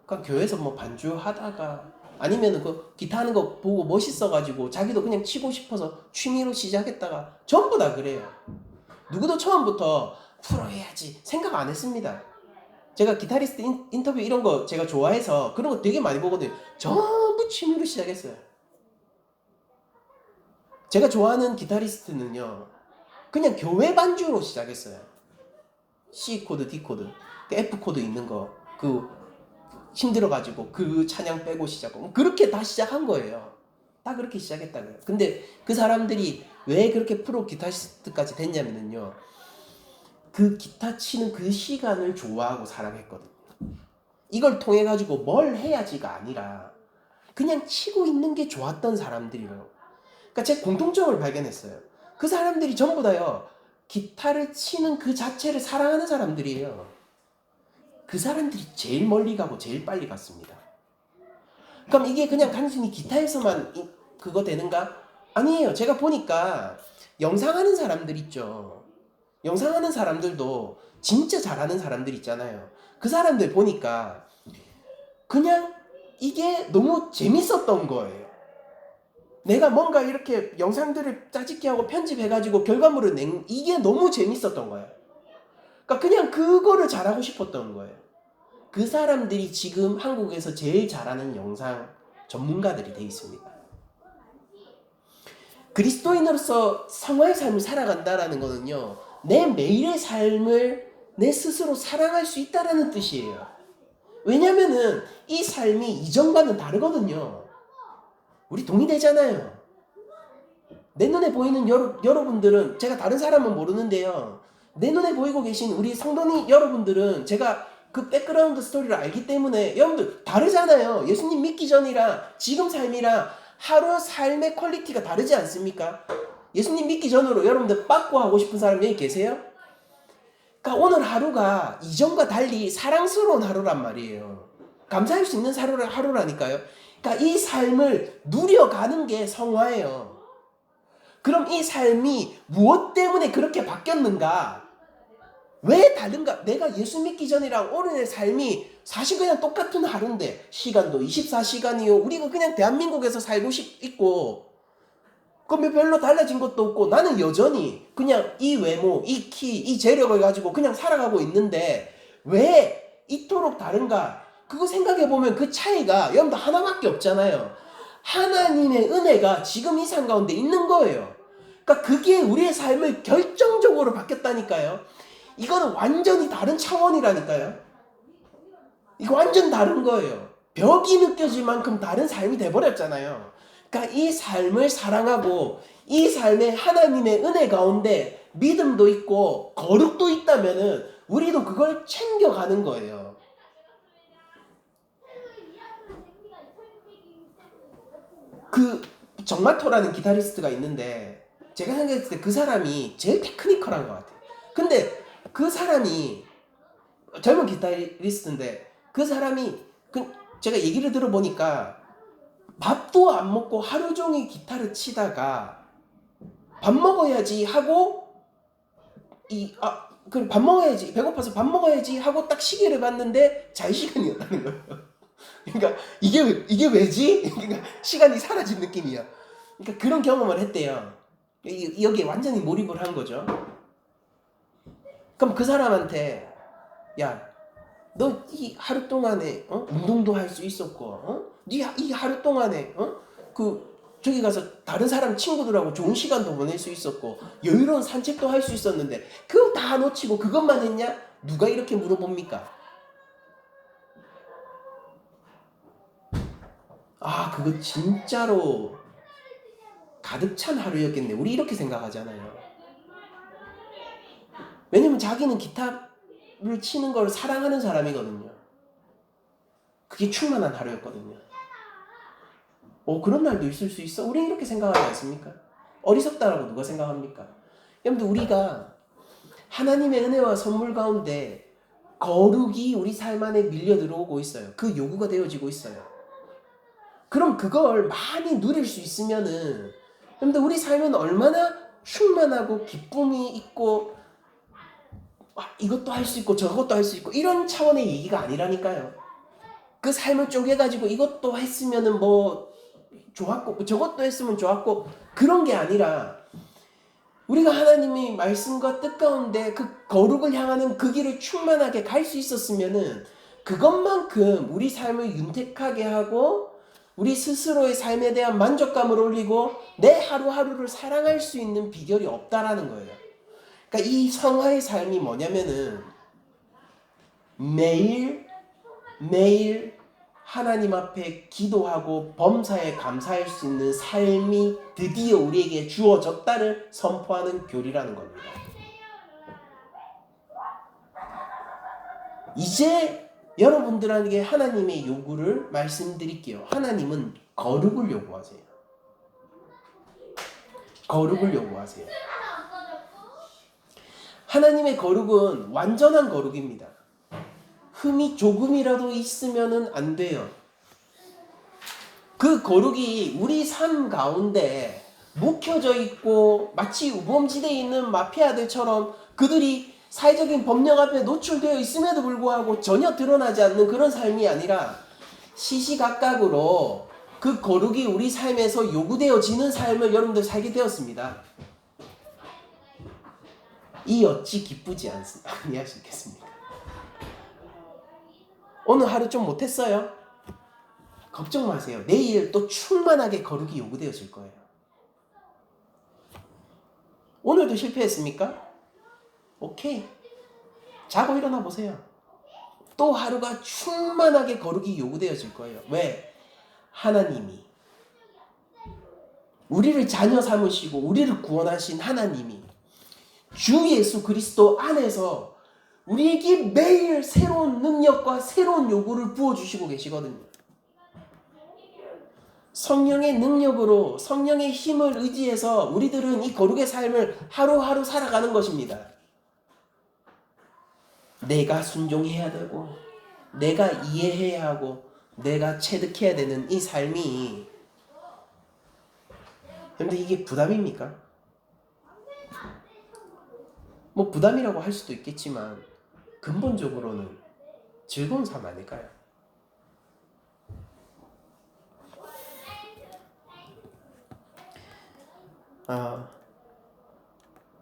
그러니까 교회에서 뭐 반주하다가 아니면은 그 기타 하는 거 보고 멋있어가지고 자기도 그냥 치고 싶어서 취미로 시작했다가 전부 다 그래요. 누구도 처음부터 프로 해야지 생각 안 했습니다. 제가 기타리스트 인터뷰 이런 거 제가 좋아해서 그런 거 되게 많이 보거든요. 전부 취미로 시작했어요. 제가 좋아하는 기타리스트는요. 그냥 교회 반주로 시작했어요. C 코드, D 코드, F 코드 있는 거, 힘들어가지고 그 찬양 빼고 시작하고 그렇게 다 시작한 거예요. 다 그렇게 시작했다고요. 근데 그 사람들이 왜 그렇게 프로 기타리스트까지 됐냐면요. 그 기타 치는 그 시간을 좋아하고 사랑했거든요. 이걸 통해 가지고 뭘 해야지가 아니라 그냥 치고 있는 게 좋았던 사람들이에요. 그러니까 제 공통점을 발견했어요. 그 사람들이 전부 다요. 기타를 치는 그 자체를 사랑하는 사람들이에요. 그 사람들이 제일 멀리 가고 제일 빨리 갔습니다. 그럼 이게 그냥 단순히 기타에서만 그거 되는가? 아니에요. 제가 보니까 영상하는 사람들 있죠. 영상하는 사람들도 진짜 잘하는 사람들 있잖아요. 그 사람들 보니까 그냥 이게 너무 재밌었던 거예요. 내가 뭔가 이렇게 영상들을 짜집기 하고 편집해가지고 결과물을 낸 이게 너무 재밌었던 거예요. 그러니까 그냥 그거를 잘하고 싶었던 거예요. 그 사람들이 지금 한국에서 제일 잘하는 영상 전문가들이 돼 있습니다. 그리스도인으로서 성화의 삶을 살아간다라는 거는요. 내 매일의 삶을 내 스스로 사랑할 수 있다라는 뜻이에요. 왜냐면은 이 삶이 이전과는 다르거든요. 우리 동의되잖아요. 내 눈에 보이는 여러분들은 제가 다른 사람은 모르는데요. 내 눈에 보이고 계신 우리 성도님 여러분들은 제가 그 백그라운드 스토리를 알기 때문에 여러분들 다르잖아요. 예수님 믿기 전이랑 지금 삶이랑 하루 삶의 퀄리티가 다르지 않습니까? 예수님 믿기 전으로 여러분들 빠꾸 하고 싶은 사람 여기 계세요? 그러니까 오늘 하루가 이전과 달리 사랑스러운 하루란 말이에요. 감사할 수 있는 하루라니까요. 그러니까 이 삶을 누려가는 게 성화예요. 그럼 이 삶이 무엇 때문에 그렇게 바뀌었는가? 왜 다른가? 내가 예수 믿기 전이랑 오늘의 삶이 사실 그냥 똑같은 하루인데 시간도 24시간이요. 우리가 그냥 대한민국에서 살고 있고 그럼 별로 달라진 것도 없고 나는 여전히 그냥 이 외모, 이 키, 이 재력을 가지고 그냥 살아가고 있는데 왜 이토록 다른가? 그거 생각해보면 그 차이가 여러분들 하나밖에 없잖아요. 하나님의 은혜가 지금 이 삶 가운데 있는 거예요. 그러니까 그게 우리의 삶을 결정적으로 바뀌었다니까요. 이거는 완전히 다른 차원이라니까요. 이거 완전 다른 거예요. 벽이 느껴질 만큼 다른 삶이 돼버렸잖아요. 그러니까 이 삶을 사랑하고 이 삶에 하나님의 은혜 가운데 믿음도 있고 거룩도 있다면은 우리도 그걸 챙겨가는 거예요. 그 정마토라는 기타리스트가 있는데 제가 생각했을 때 그 사람이 제일 테크니컬한 것 같아요. 근데 그 사람이 젊은 기타리스트인데 그 사람이 제가 얘기를 들어보니까 밥도 안 먹고 하루 종일 기타를 치다가 밥 먹어야지 하고 그럼 밥 먹어야지 배고파서 밥 먹어야지 하고 딱 시계를 봤는데 잘 시간이었다는 거예요. 그러니까 이게 왜지? 그러니까 시간이 사라진 느낌이야. 그러니까 그런 경험을 했대요. 여기에 완전히 몰입을 한 거죠. 그럼 그 사람한테 야, 너 이 하루 동안에 운동도 할 수 있었고, 네 이 하루 동안에 저기 가서 다른 사람 친구들하고 좋은 시간도 보낼 수 있었고 여유로운 산책도 할 수 있었는데 그거 다 놓치고 그것만 했냐? 누가 이렇게 물어봅니까? 그거 진짜로 가득 찬 하루였겠네. 우리 이렇게 생각하잖아요. 왜냐면 자기는 기타를 치는 걸 사랑하는 사람이거든요. 그게 충만한 하루였거든요. 그런 날도 있을 수 있어? 우리 이렇게 생각하지 않습니까? 어리석다라고 누가 생각합니까? 여러분들 우리가 하나님의 은혜와 선물 가운데 거룩이 우리 삶 안에 밀려 들어오고 있어요. 그 요구가 되어지고 있어요. 그럼 그걸 많이 누릴 수 있으면은 여러분들 우리 삶은 얼마나 충만하고 기쁨이 있고 이것도 할 수 있고 저것도 할 수 있고 이런 차원의 얘기가 아니라니까요. 그 삶을 쪼개가지고 이것도 했으면은 뭐 좋았고 저것도 했으면 좋았고 그런 게 아니라 우리가 하나님의 말씀과 뜻 가운데 그 거룩을 향하는 그 길을 충만하게 갈 수 있었으면은 그것만큼 우리 삶을 윤택하게 하고 우리 스스로의 삶에 대한 만족감을 올리고 내 하루하루를 사랑할 수 있는 비결이 없다라는 거예요. 그러니까 이 성화의 삶이 뭐냐면은 매일 하나님 앞에 기도하고 범사에 감사할 수 있는 삶이 드디어 우리에게 주어졌다를 선포하는 교리라는 겁니다. 이제 여러분들에게 하나님의 요구를 말씀드릴게요. 하나님은 거룩을 요구하세요. 거룩을 요구하세요. 하나님의 거룩은 완전한 거룩입니다. 흠이 조금이라도 있으면 안 돼요. 그 거룩이 우리 삶 가운데 묵혀져 있고 마치 우범지대에 있는 마피아들처럼 그들이 사회적인 법령 앞에 노출되어 있음에도 불구하고 전혀 드러나지 않는 그런 삶이 아니라 시시각각으로 그 거룩이 우리 삶에서 요구되어지는 삶을 여러분들 살게 되었습니다. 이 어찌 기쁘지 아니하시겠습니까? 오늘 하루 좀 못했어요? 걱정 마세요. 내일 또 충만하게 거룩이 요구되어질 거예요. 오늘도 실패했습니까? 오케이. 자고 일어나 보세요. 또 하루가 충만하게 거룩이 요구되어질 거예요. 왜? 하나님이 우리를 자녀 삼으시고 우리를 구원하신 하나님이 주 예수 그리스도 안에서 우리에게 매일 새로운 능력과 새로운 요구를 부어주시고 계시거든요. 성령의 능력으로 성령의 힘을 의지해서 우리들은 이 거룩의 삶을 하루하루 살아가는 것입니다. 내가 순종해야 되고 내가 이해해야 하고 내가 체득해야 되는 이 삶이, 근데 이게 부담입니까? 뭐 부담이라고 할 수도 있겠지만 근본적으로는 즐거운 삶 아닐까요?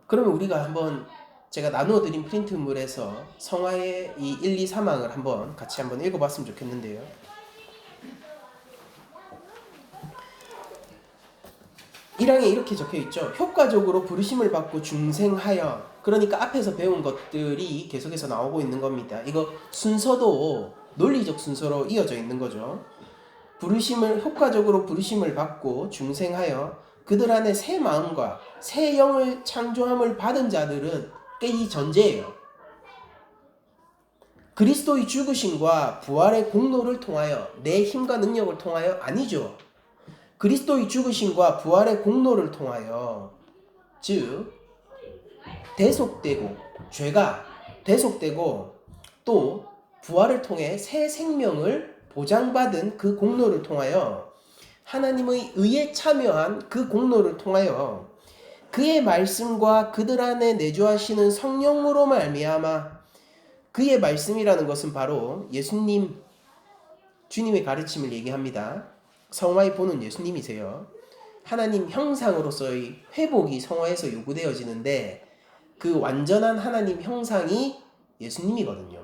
그러면 우리가 한번 제가 나누어드린 프린트물에서 성화의 이 1, 2, 3항을 한번 같이 한번 읽어봤으면 좋겠는데요. 1항에 이렇게 적혀있죠. 효과적으로 부르심을 받고 중생하여. 그러니까 앞에서 배운 것들이 계속해서 나오고 있는 겁니다. 이거 순서도 논리적 순서로 이어져 있는 거죠. 효과적으로 부르심을 받고 중생하여 그들 안에 새 마음과 새 영을 창조함을 받은 자들은 이 전제예요. 그리스도의 죽으심과 부활의 공로를 통하여, 내 힘과 능력을 통하여 아니죠. 그리스도의 죽으심과 부활의 공로를 통하여, 즉 대속되고, 죄가 대속되고 또 부활을 통해 새 생명을 보장받은 그 공로를 통하여, 하나님의 의에 참여한 그 공로를 통하여 그의 말씀과 그들 안에 내주하시는 성령으로 말미암아, 그의 말씀이라는 것은 바로 예수님, 주님의 가르침을 얘기합니다. 성화의 본은 예수님이세요. 하나님 형상으로서의 회복이 성화에서 요구되어지는데 그 완전한 하나님 형상이 예수님이거든요.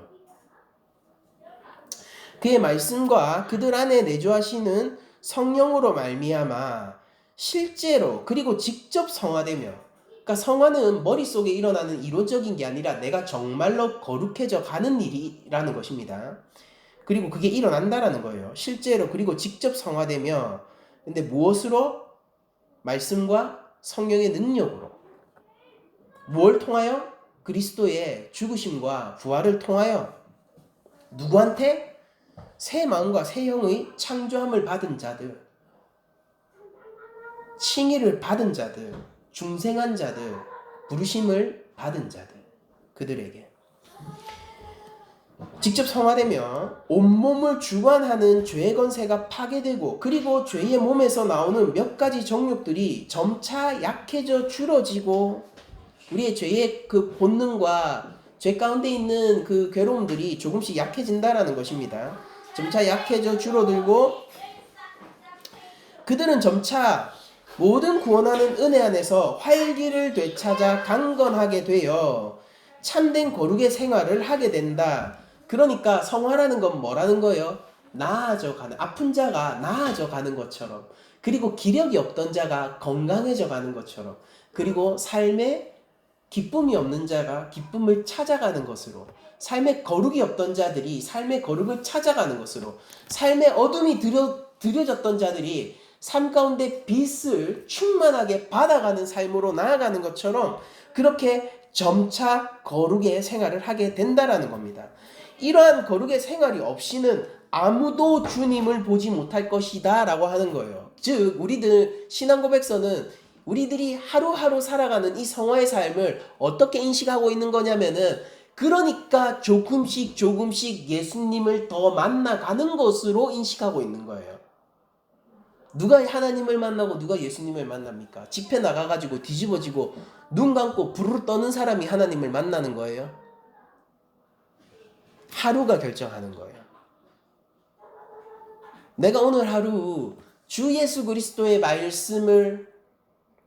그의 말씀과 그들 안에 내주하시는 성령으로 말미암아 실제로 그리고 직접 성화되며, 그러니까 성화는 머릿속에 일어나는 이론적인 게 아니라 내가 정말로 거룩해져 가는 일이라는 것입니다. 그리고 그게 일어난다라는 거예요. 실제로 그리고 직접 성화되며, 근데 무엇으로? 말씀과 성령의 능력으로. 뭘 통하여? 그리스도의 죽으심과 부활을 통하여. 누구한테? 새 마음과 새 영의 창조함을 받은 자들, 칭의를 받은 자들, 중생한 자들, 부르심을 받은 자들, 그들에게 직접 성화되며 온몸을 주관하는 죄의 권세가 파괴되고, 그리고 죄의 몸에서 나오는 몇 가지 정욕들이 점차 약해져 줄어지고, 우리의 죄의 그 본능과 죄 가운데 있는 그 괴로움들이 조금씩 약해진다라는 것입니다. 점차 약해져 줄어들고, 그들은 점차 모든 구원하는 은혜 안에서 활기를 되찾아 강건하게 되어 참된 거룩의 생활을 하게 된다. 그러니까 성화라는 건 뭐라는 거예요? 나아져 가는, 아픈 자가 나아져 가는 것처럼, 그리고 기력이 없던 자가 건강해져 가는 것처럼, 그리고 삶의 기쁨이 없는 자가 기쁨을 찾아가는 것으로, 삶의 거룩이 없던 자들이 삶의 거룩을 찾아가는 것으로, 삶의 어둠이 들여졌던 자들이 삶 가운데 빛을 충만하게 받아가는 삶으로 나아가는 것처럼 그렇게 점차 거룩의 생활을 하게 된다라는 겁니다. 이러한 거룩의 생활이 없이는 아무도 주님을 보지 못할 것이다 라고 하는 거예요. 즉 우리들 신앙고백서는 우리들이 하루하루 살아가는 이 성화의 삶을 어떻게 인식하고 있는 거냐면은, 그러니까 조금씩 예수님을 더 만나가는 것으로 인식하고 있는 거예요. 누가 하나님을 만나고 누가 예수님을 만납니까? 집회 나가가지고 뒤집어지고 눈 감고 부르르 떠는 사람이 하나님을 만나는 거예요? 하루가 결정하는 거예요. 내가 오늘 하루 주 예수 그리스도의 말씀을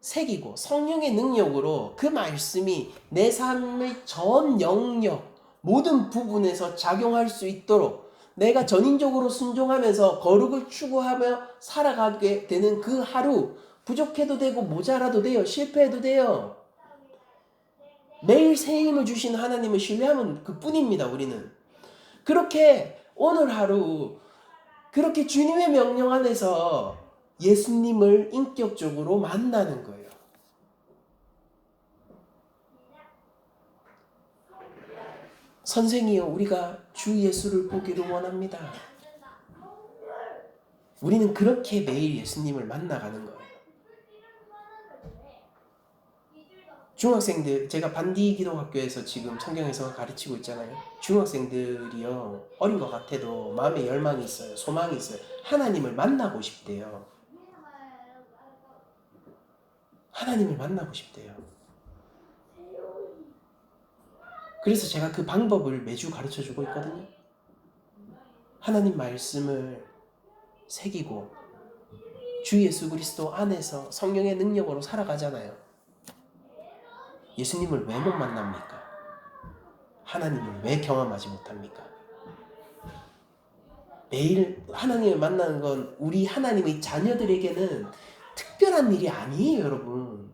새기고 성령의 능력으로 그 말씀이 내 삶의 전 영역 모든 부분에서 작용할 수 있도록 내가 전인적으로 순종하면서 거룩을 추구하며 살아가게 되는 그 하루, 부족해도 되고 모자라도 돼요. 실패해도 돼요. 매일 새 힘을 주시는 하나님을 신뢰하면 그뿐입니다. 우리는 그렇게 오늘 하루 그렇게 주님의 명령 안에서 예수님을 인격적으로 만나는 거예요. 선생이여, 우리가 주 예수를 보기를 원합니다. 우리는 그렇게 매일 예수님을 만나가는 거예요. 중학생들, 제가 반디 기독학교에서 지금 성경에서 가르치고 있잖아요. 중학생들이요, 어린 것 같아도 마음에 열망이 있어요. 소망이 있어요. 하나님을 만나고 싶대요. 하나님을 만나고 싶대요. 그래서 제가 그 방법을 매주 가르쳐주고 있거든요. 하나님 말씀을 새기고 주 예수 그리스도 안에서 성령의 능력으로 살아가잖아요. 예수님을 왜 못 만납니까? 하나님을 왜 경험하지 못합니까? 매일 하나님을 만나는 건 우리 하나님의 자녀들에게는 특별한 일이 아니에요, 여러분.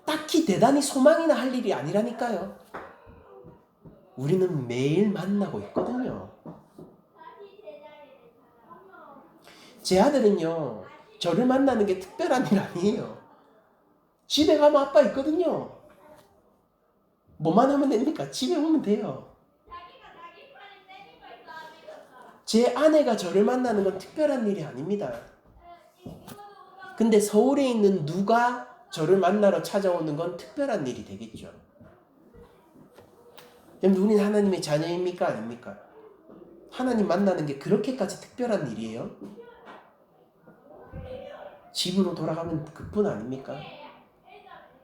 딱히 대단히 소망이나 할 일이 아니라니까요. 우리는 매일 만나고 있거든요. 제 아들은요, 저를 만나는 게 특별한 일 아니에요. 집에 가면 아빠 있거든요. 뭐만 하면 됩니까? 집에 오면 돼요. 제 아내가 저를 만나는 건 특별한 일이 아닙니다. 근데 서울에 있는 누가 저를 만나러 찾아오는 건 특별한 일이 되겠죠. 여러분, 우리는 하나님의 자녀입니까? 아닙니까? 하나님 만나는 게 그렇게까지 특별한 일이에요? 집으로 돌아가면 그뿐 아닙니까?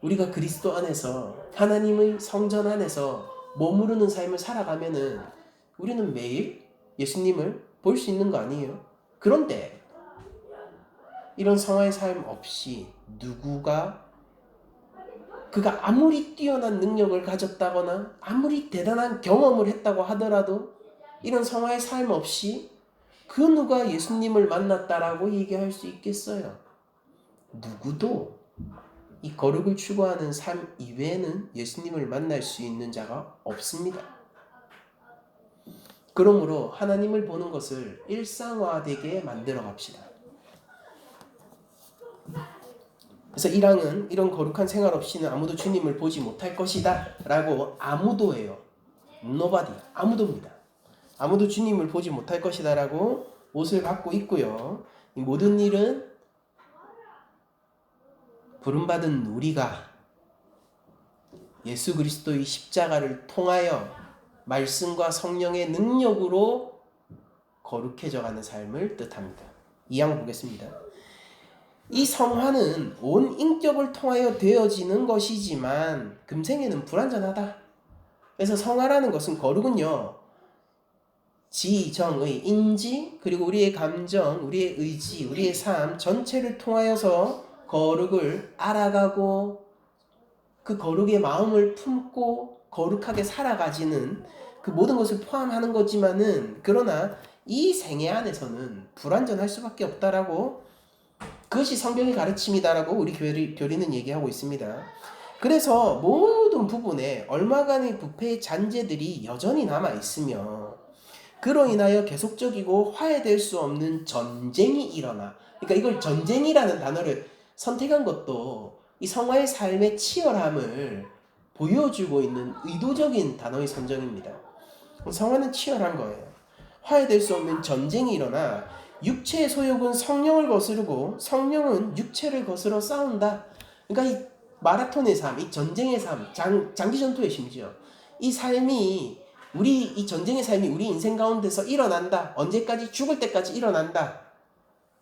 우리가 그리스도 안에서 하나님의 성전 안에서 머무르는 삶을 살아가면은 우리는 매일 예수님을 볼 수 있는 거 아니에요? 그런데 이런 성화의 삶 없이 그가 아무리 뛰어난 능력을 가졌다거나 아무리 대단한 경험을 했다고 하더라도 이런 성화의 삶 없이 그 누가 예수님을 만났다라고 얘기할 수 있겠어요? 누구도 이 거룩을 추구하는 삶 이외에는 예수님을 만날 수 있는 자가 없습니다. 그러므로 하나님을 보는 것을 일상화되게 만들어 갑시다. 그래서 1항은 이런 거룩한 생활 없이는 아무도 주님을 보지 못할 것이다 라고 아무도예요. Nobody. 아무도입니다. 아무도 주님을 보지 못할 것이다 라고 옷을 갖고 있고요. 이 모든 일은 부름받은 우리가 예수 그리스도의 십자가를 통하여 말씀과 성령의 능력으로 거룩해져가는 삶을 뜻합니다. 2항 보겠습니다. 이 성화는 온 인격을 통하여 되어지는 것이지만 금생에는 불완전하다. 그래서 성화라는 것은 거룩은요, 지정의 인지 그리고 우리의 감정, 우리의 의지, 우리의 삶 전체를 통하여서 거룩을 알아가고 그 거룩의 마음을 품고 거룩하게 살아가지는 그 모든 것을 포함하는 거지만은, 그러나 이 생애 안에서는 불완전할 수밖에 없다라고, 그것이 성경의 가르침이다라고 우리 교리는 얘기하고 있습니다. 그래서 모든 부분에 얼마간의 부패의 잔재들이 여전히 남아 있으며 그로 인하여 계속적이고 화해될 수 없는 전쟁이 일어나. 그러니까 이걸 전쟁이라는 단어를 선택한 것도 이 성화의 삶의 치열함을 보여주고 있는 의도적인 단어의 선정입니다. 성화는 치열한 거예요. 화해될 수 없는 전쟁이 일어나 육체의 소욕은 성령을 거스르고 성령은 육체를 거스러 싸운다. 그러니까 이 마라톤의 삶, 이 전쟁의 삶, 장기 전투의 심지어 이 삶이 이 전쟁의 삶이 우리 인생 가운데서 일어난다. 언제까지? 죽을 때까지 일어난다.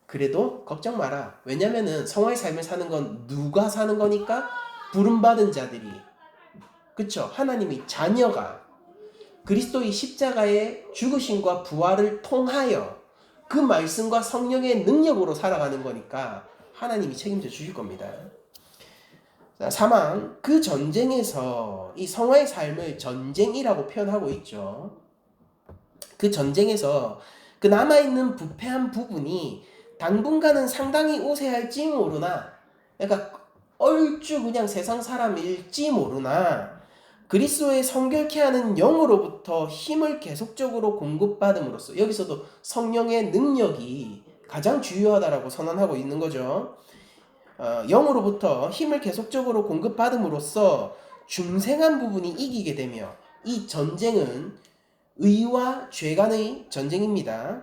그래도 걱정 마라. 왜냐면은 성화의 삶을 사는 건 누가 사는 거니까? 부름받은 자들이. 그쵸? 하나님의 자녀가 그리스도의 십자가의 죽으심과 부활을 통하여 그 말씀과 성령의 능력으로 살아가는 거니까 하나님이 책임져 주실 겁니다. 자, 사망, 그 전쟁에서 이 성화의 삶을 전쟁이라고 표현하고 있죠. 그 전쟁에서 그 남아있는 부패한 부분이 당분간은 상당히 우세할지 모르나, 그러니까 얼추 그냥 세상 사람일지 모르나 그리스도의 성결케 하는 영으로부터 힘을 계속적으로 공급받음으로써, 여기서도 성령의 능력이 가장 중요하다라고 선언하고 있는 거죠. 영으로부터 힘을 계속적으로 공급받음으로써 중생한 부분이 이기게 되며, 이 전쟁은 의와 죄 간의 전쟁입니다.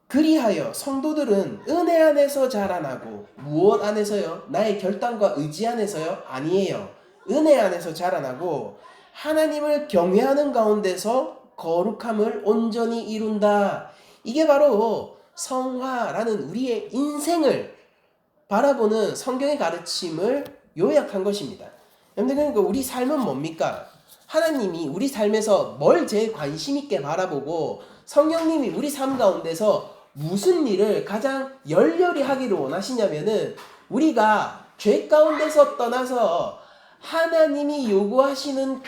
그리하여 성도들은 은혜 안에서 자라나고, 무엇 안에서요? 나의 결단과 의지 안에서요? 아니에요. 은혜 안에서 자라나고 하나님을 경외하는 가운데서 거룩함을 온전히 이룬다. 이게 바로 성화라는 우리의 인생을 바라보는 성경의 가르침을 요약한 것입니다. 여러분들, 그러니까 우리 삶은 뭡니까? 하나님이 우리 삶에서 뭘 제일 관심 있게 바라보고 성령님이 우리 삶 가운데서 무슨 일을 가장 열렬히 하기를 원하시냐면은, 우리가 죄 가운데서 떠나서 하나님이 요구하시는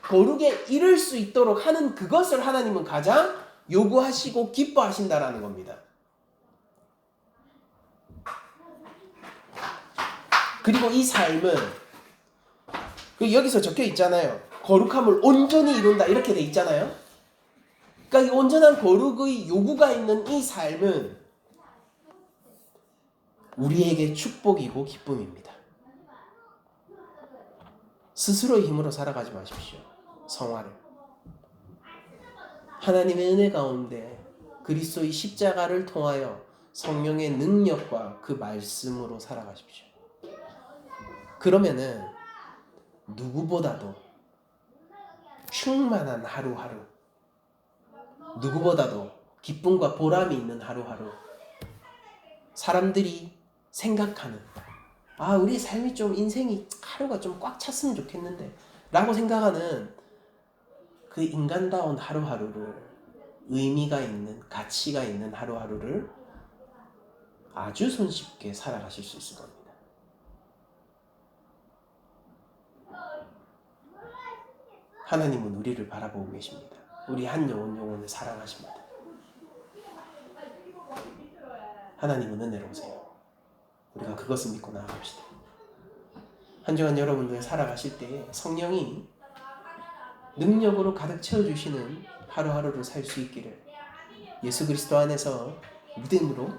거룩에 이를 수 있도록 하는 그것을 하나님은 가장 요구하시고 기뻐하신다라는 겁니다. 그리고 이 삶은 여기서 적혀 있잖아요. 거룩함을 온전히 이룬다, 이렇게 돼 있잖아요. 그러니까 이 온전한 거룩의 요구가 있는 이 삶은 우리에게 축복이고 기쁨입니다. 스스로의 힘으로 살아가지 마십시오. 성화를 하나님의 은혜 가운데 그리스도의 십자가를 통하여 성령의 능력과 그 말씀으로 살아가십시오. 그러면은 누구보다도 충만한 하루하루, 누구보다도 기쁨과 보람이 있는 하루하루, 사람들이 생각하는, 우리 삶이 좀, 인생이 하루가 좀 꽉 찼으면 좋겠는데 라고 생각하는 그 인간다운 하루하루를, 의미가 있는, 가치가 있는 하루하루를 아주 손쉽게 살아가실 수 있을 겁니다. 하나님은 우리를 바라보고 계십니다. 우리 한 영혼을 사랑하십니다. 하나님은 은혜로우세요. 우리가 그것을 믿고 나아갑시다. 한 주간 여러분들 살아가실 때 성령이 능력으로 가득 채워주시는 하루하루를 살 수 있기를, 예수 그리스도 안에서 믿음으로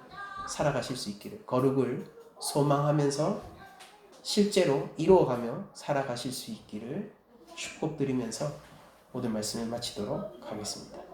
살아가실 수 있기를, 거룩을 소망하면서 실제로 이루어가며 살아가실 수 있기를 축복드리면서 오늘 말씀을 마치도록 하겠습니다.